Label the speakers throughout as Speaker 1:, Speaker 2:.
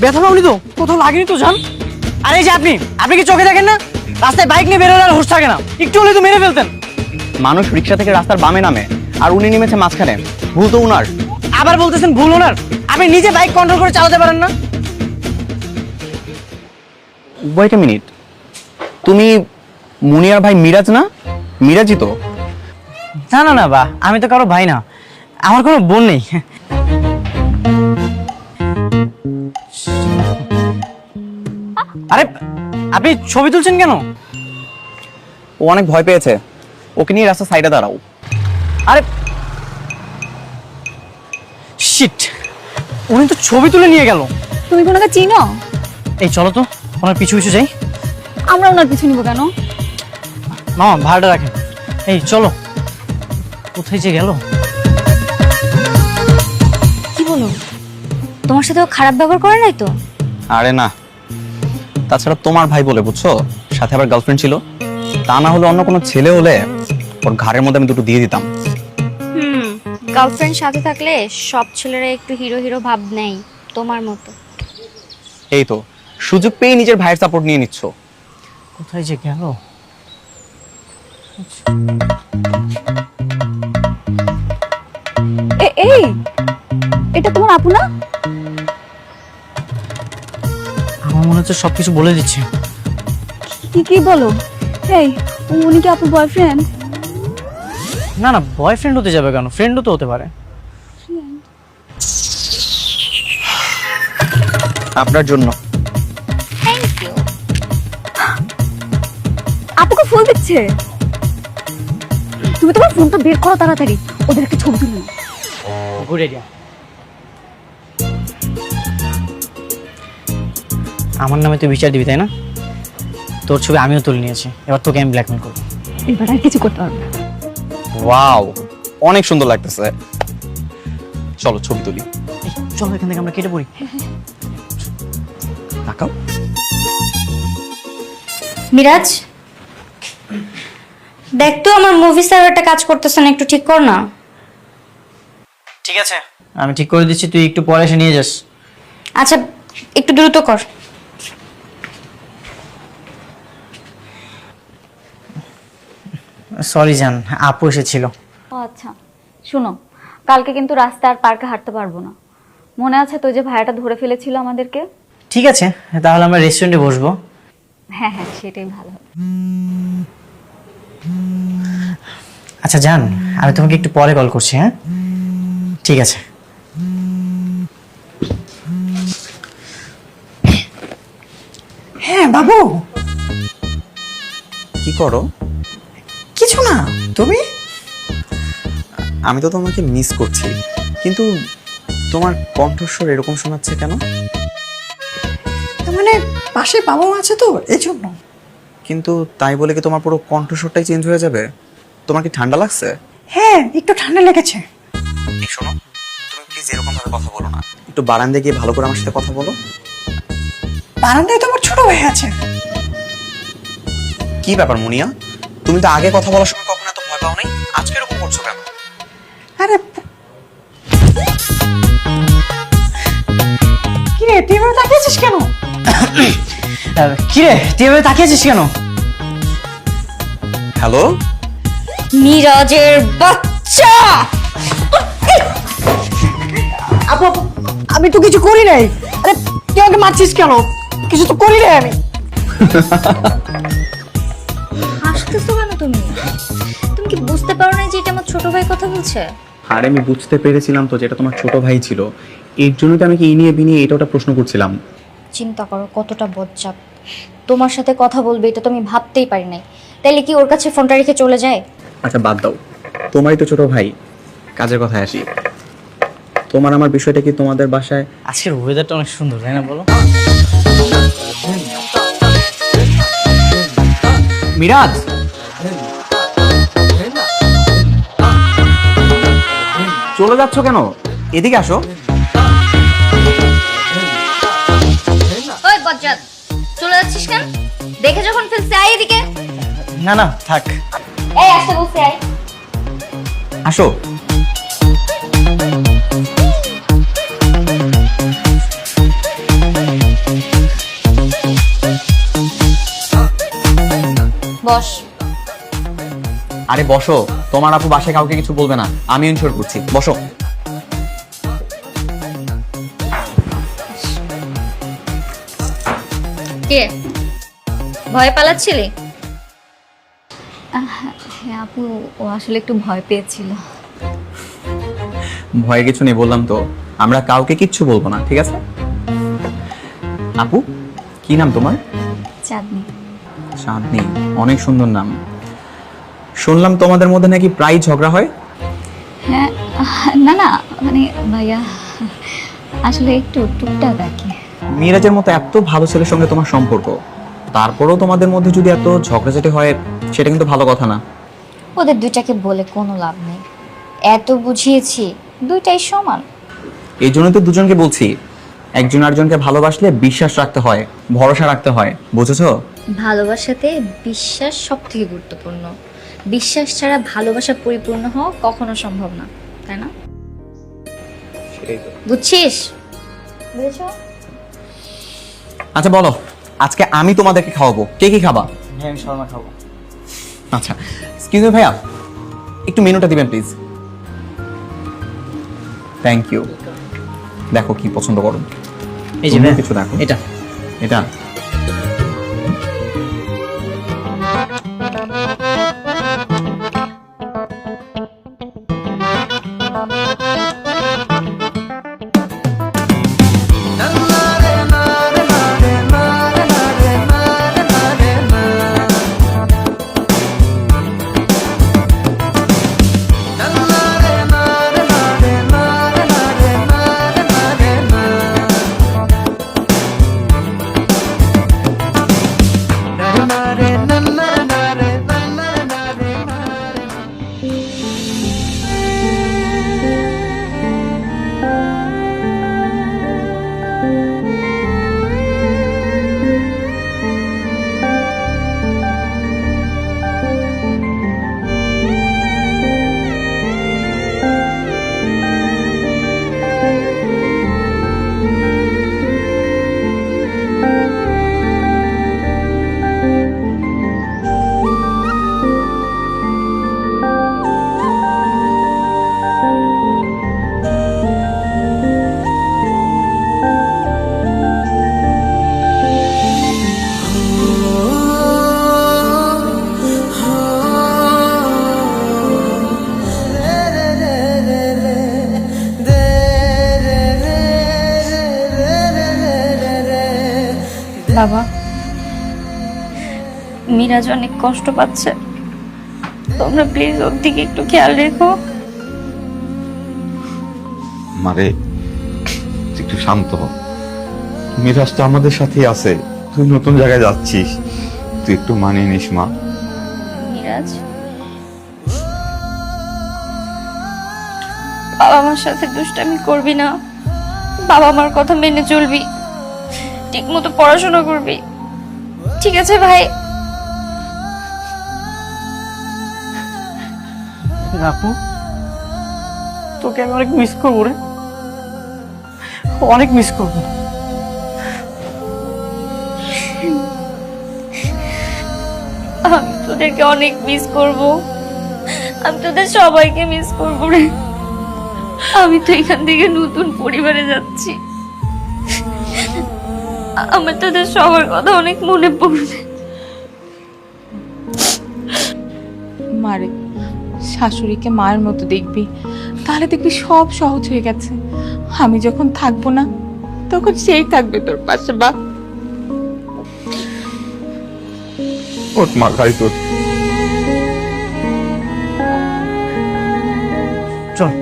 Speaker 1: ব্যথা পাওনি তো? কোথাও লাগেনি তো জান? আরে এই যে আপনি কি চোখে দেখেন না? রাস্তায় বাইক নিয়ে বেরোলে আর হুঁশ থাকে না, একটু হলে তো মেরে ফেলতেন।
Speaker 2: মানুষ রিক্সা থেকে রাস্তার বামে নামে আর উনি নেমেছে মাঝখানে, ভুল তো উনার।
Speaker 1: আবার বলতেছেন ভুল ওনার? আপনি নিজে বাইক কন্ট্রোল করে চালাতে পারেন না?
Speaker 2: ওয়েট এ মিনিট, তুমি মুনিয়ার ভাই মিরাজ না? মিরাজই তো।
Speaker 1: না না না বা, আমি তো কারো ভাই না, আমার কোনো বোন নেই। আরে আপনি ছবি তুলছেন কেন?
Speaker 2: ও অনেক ভয় পেয়েছে, ওকে নিয়ে রাস্তার সাইডে দাঁড়াও।
Speaker 1: আরে শিট, উনি তো ছবি তুলে নিয়ে গেল।
Speaker 3: তুমি কি ওনাকে চিনো?
Speaker 1: এই চলো তো ওনার পিছু পিছু যাই।
Speaker 3: আমরা ওনার পিছু নিব কেন?
Speaker 1: মামা ভাড়াটা রাখেন। এই চলো, কোথায় যে গেল?
Speaker 3: কি বলো, তোমার সাথে ও খারাপ ব্যবহার করে নাই তো?
Speaker 2: আরে না, তাছাড়া তোমার ভাই বলে বুঝছো, সাথে আবার গার্লফ্রেন্ড ছিল। তা না হলে অন্য কোনো ছেলে হলে ওর ঘাড়ের মধ্যে আমি দুটো দিয়ে দিতাম।
Speaker 4: গার্লফ্রেন্ড সাথে থাকলে সব ছেলেরা একটু হিরো হিরো ভাব নেই, তোমার মতো।
Speaker 2: এই তো সুযোগ পেয়ে নিজের ভাইয়ের সাপোর্ট নিয়ে নিচ্ছ।
Speaker 1: কোথায় যে গেল?
Speaker 3: এই, এটা তোমার আপু না?
Speaker 1: আমার মনে হচ্ছে সবকিছু বলে দিচ্ছে।
Speaker 3: কি বলো? এই, উনি কি আপুর বয়ফ্রেন্ড?
Speaker 1: না না, বয়ফ্রেন্ড হতে যাবে কেন, ফ্রেন্ডও তো হতে পারে।
Speaker 2: আপনার জন্য।
Speaker 4: Thank you.
Speaker 3: আপুকে ফুল দিচ্ছে? তুমি তোমার ফোনটা বের করো তাড়াতাড়ি, ওদের একটা ছবি তুলে নাও।
Speaker 1: Good idea. আমার নামে তুই বিচার দিবি তাই না? তোর ছবি আমিও তুলে নিয়েছি, এবার তোকে আমি ব্ল্যাকমেল করবো।
Speaker 3: এবার আর কিছু করতে পারবে না।
Speaker 2: ওয়াও, অনেক সুন্দর লাগতেছে। চলো ছবি তুলি।
Speaker 1: এই, চলো এখান থেকে আমরা কেটে পড়ি।
Speaker 2: তাকাও।
Speaker 4: মিরাজ, দেখ তো আমার মুভি সার্ভারটা কাজ করতেছে না, একটু ঠিক কর না।
Speaker 1: ঠিক আছে, আমি ঠিক করে দিচ্ছি, তুই একটু পরে এসে নিয়ে যাস।
Speaker 4: আচ্ছা, একটু দ্রুত কর।
Speaker 1: সরি জান, আপু এসেছিল।
Speaker 3: ও আচ্ছা, শোনো, কালকে কিন্তু রাস্তা আর পার্কে হাঁটতে পারবো না। মনে আছে তো যে ভাইয়াটা ধরে ফেলেছিল আমাদেরকে?
Speaker 1: ঠিক আছে, তাহলে আমরা রেস্টুরেন্টে বসবো।
Speaker 3: হ্যাঁ হ্যাঁ, সেটাই ভালো হবে।
Speaker 1: আচ্ছা জান, আমি তোমাকে একটু পরে কল করছি। হ্যাঁ ঠিক আছে। হ্যাঁ বাবু।
Speaker 2: কি করো?
Speaker 1: কিছু না, তুমি?
Speaker 2: আমি তো তোমাকে মিস করছি, কিন্তু তোমার কণ্ঠস্বর এরকম শোনাচ্ছে কেন?
Speaker 1: মানে পাশে বাবা মা আছে তো এই জন্য।
Speaker 2: কিন্তু তাই বলে কি তোমার পুরো কণ্ঠস্বরটাই চেঞ্জ হয়ে যাবে? তোমার কি ঠান্ডা লাগছে?
Speaker 1: হ্যাঁ একটু ঠান্ডা লেগেছে।
Speaker 2: এই শোনো, তুমি প্লিজ এরকম ভাবে কথা বলো না, একটু বারান্দায় গিয়ে ভালো করে আমার সাথে কথা বলো।
Speaker 1: বারান্দায় তো আমার ছোট ভাই আছে।
Speaker 2: কি ব্যাপার মুনিয়া, তুমি তো আগে কথা বলার সময় কখনো এত ভয় পাও নাই, আজকে এরকম করছো কেন?
Speaker 1: আরে কিরে তুই এভাবে তাকিয়েছিস কেন? কিরে তুই এভাবে তাকিয়েছিস কেন?
Speaker 2: হ্যালো,
Speaker 4: মিরাজের বাচ্চা!
Speaker 1: আপু আপু, আমি তো কিছু করি নাই। আরে তুই আমাকে মারছিস কেন? কিছু তো করি নাই আমি।
Speaker 4: হাসতেছো কেন তুমি? তুমি কি বুঝতে পারো না যে এটা আমার ছোট ভাই কথা বলছে?
Speaker 2: আরে আমি বুঝতে পেরেছিলাম তো যেটা তোমার ছোট ভাই ছিল, এর জন্য তো আমি কি এই নিয়ে বিনিয়ে এটা ওটা প্রশ্ন করছিলাম।
Speaker 4: চিন্তা করো কতটা বজ্জাত। তোমার সাথে কথা বলবে এটা তো আমি ভাবতেই পারি নাই। তাইলে কি ওর কাছে ফোনটা রেখে চলে যায়?
Speaker 2: আচ্ছা বাদ দাও, তোমারই তো ছোট ভাই। কাজের কথায় আসি, তোমার আমার বিষয়টা কি তোমাদের বাসায়?
Speaker 1: আজকের ওয়েদারটা অনেক সুন্দর তাই না বলো?
Speaker 2: মিরাজ, চলে যাচ্ছ কেন? এদিকে আসো।
Speaker 4: ওই বজ্জাত, চলে যাচ্ছিস কেন? দেখে যখন ফেলছে আয় এদিকে।
Speaker 1: না না থাক।
Speaker 4: এই আসতে বলছি আয়।
Speaker 2: আসো।
Speaker 4: বস।
Speaker 2: আরে বসো, তোমার আপু বাসায় কাউকে কিছু বলবে না, আমি ইনশোর করছি, বসো।
Speaker 4: কে ভয় পালাচ্ছিলি?
Speaker 3: হ্যাঁ আপু, ও আসলে একটু ভয় পেয়েছিল।
Speaker 2: ভয়ে কিছু নেই, বললাম তো আমরা কাউকে কিচ্ছু বলবো না, ঠিক আছে? আপু, কি নাম তোমার?
Speaker 3: চাঁদনি।
Speaker 2: চাঁদনি, অনেক সুন্দর নাম। শুনলাম তোমাদের মধ্যে নাকি প্রায় ঝগড়া হয়।
Speaker 3: হ্যাঁ, না না মানে ভাইয়া আসলে একটু টুকটাক আর কি।
Speaker 2: মিরাজের মতো এত ভালো ছেলের সঙ্গে তোমার সম্পর্ক, তারপরেও তোমাদের মধ্যে যদি এত ঝগড়াঝাটি হয়, সেটা কিন্তু ভালো কথা না।
Speaker 4: ওদের দুইটাকে বলে কোনো লাভ নেই, এত বুঝিয়েছি, দুইটাই সমান।
Speaker 2: এই জন্য তো দুজনকে বলছি, একজন আরেকজনকে ভালোবাসলে বিশ্বাস রাখতে হয়, ভরসা রাখতে হয়, বুঝেছো?
Speaker 4: ভালোবাসাতে বিশ্বাস সব থেকে গুরুত্বপূর্ণ। বিশ্বাস ছাড়া ভালোবাসা পরিপূর্ণ হওয়া কখনো সম্ভব না, তাই না? বুঝছিস? বুঝেছো?
Speaker 2: আচ্ছা বলো, আজকে আমি তোমাদেরকে খাওয়াবো, কে কি খাবা?
Speaker 1: হ্যাঁ আমি শর্মা খাবো।
Speaker 2: আচ্ছা, এক্সকিউজ মি ভাইয়া, একটু মেনুটা দিবেন প্লিজ। Thank you. দেখো কি পছন্দ করো,
Speaker 1: এই যে
Speaker 2: তুমিও
Speaker 1: ভাইয়া,
Speaker 2: কিছু দেখো।
Speaker 1: এটা
Speaker 2: এটা
Speaker 3: বাবা, মিরাজ অনেক কষ্ট পাচ্ছে, তোমরা প্লিজ ওর দিকে একটু খেয়াল রেখো।
Speaker 5: মারে, তুই একটু শান্ত হ। মিরাজ তো আমাদের সাথেই আছে, তুই নতুন জায়গায় যাচ্ছিস, তুই একটু মানিয়ে নিস মা।
Speaker 3: মিরাজ, বাবা মার সাথে দুষ্টামি করবি না, বাবা মার কথা মেনে চলবি, ঠিক মতো পড়াশোনা করবি, ঠিক আছে ভাই?
Speaker 1: আপু, তোকে আমি অনেক মিস করবো রে, অনেক মিস করবো।
Speaker 3: আমি তোদেরকে অনেক মিস করব, আমি তোদের সবাইকে মিস করব রে। আমি তো এখান থেকে নতুন পরিবারে যাচ্ছি, আমার তোদের সবার কথা অনেক মনে পড়বে।
Speaker 6: মারে, শাশুড়িকে মায়ের মতো দেখবি, তাহলে দেখবি সব সহজ হয়ে গেছে। আমি যখন থাকবো না, তখন সেই থাকবে তোর পাশে। বা
Speaker 5: ওঠ মা, খাই তোর।
Speaker 1: চল।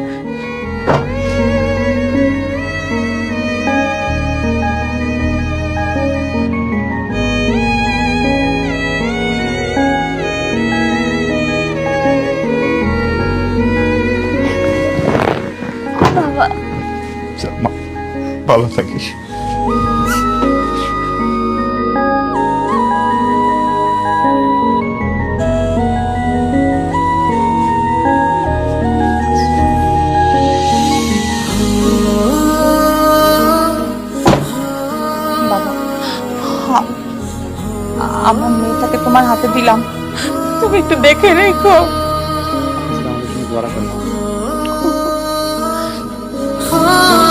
Speaker 3: বাবা,
Speaker 5: যা মা, ভালো থাকিস।
Speaker 6: বাবা, আমার মেয়েটাকে তোমার হাতে দিলাম, তুমি একটু দেখে রেখো।
Speaker 2: দোয়া রাখবেন না।
Speaker 7: oh